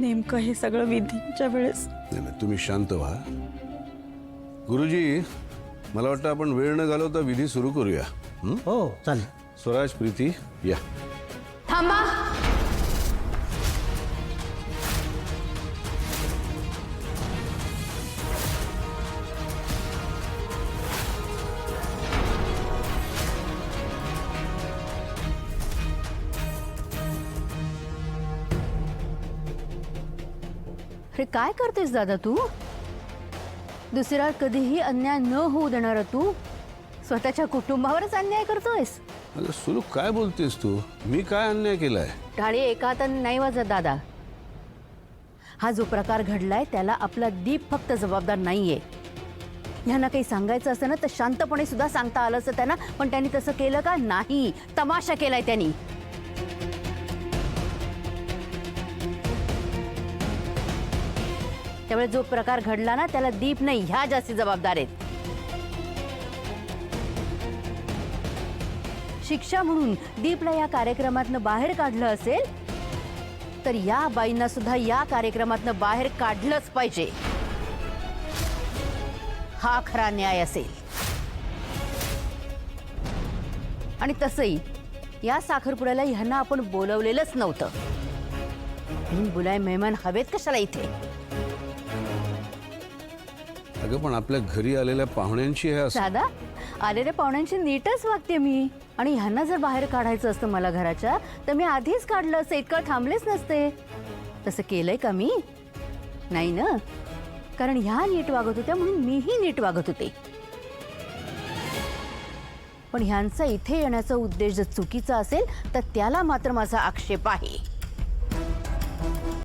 नेमकं हे सगळं विधीच्या वेळेस. नाही नाही, तुम्ही शांत व्हा. गुरुजी, मला वाटतं आपण वेळ न घालवता विधी सुरू करूया. हो चालेल. स्वराज, प्रीती, या. थांबा. अरे काय करतेस दादा तू? दुसऱ्यावर कधीही अन्याय न होऊ देणार तू स्वतःच्या कुटुंबावरच अन्याय करतोयस. अगं सुरू, काय बोलतेस तू? मी काय अन्याय केलाय? टाळी एका हाताने नाही वाजत दादा. हा जो प्रकार घडलाय त्याला आपला दीप फक्त जबाबदार नाहीये. ह्यांना काही सांगायचं असतं ना तर शांतपणे सुद्धा सांगता आलं असतं त्यांना, पण त्यांनी तसं केलं का? नाही. तमाशा केलाय त्यांनी. त्यामुळे जो प्रकार घडला ना त्याला दीप नाही, ह्या जास्ती जबाबदार आहेत. शिक्षा म्हणून दीपला या कार्यक्रमातनं बाहेर काढलं असेल तर या बाईंना सुद्धा या कार्यक्रमातनं बाहेर काढलंच पाहिजे. हा खरा न्याय असेल. आणि तसंही या साखरपुड्याला ह्यांना आपण बोलवलेलंच नव्हतं. बिन बुलाए मेहमान हवेत कशाला इथे? अगं पण आपल्या घरी आलेल्या पाहुण्यांची हे असं. दादा, आलेल्या पाहुण्यांची नीटच वागते मी. आणि ह्यांना जर बाहेर काढायचं असतं मला घराच्या तर मी आधीच काढलं असतं, इतकं थांबलेच नसते. तसं केलंय का मी? नाही ना. कारण ह्या नीट वागत होत्या म्हणून मीही नीट वागत होते. पण ह्यांचा इथे येण्याचा उद्देश जर चुकीचा असेल तर त्याला मात्र माझा आक्षेप आहे.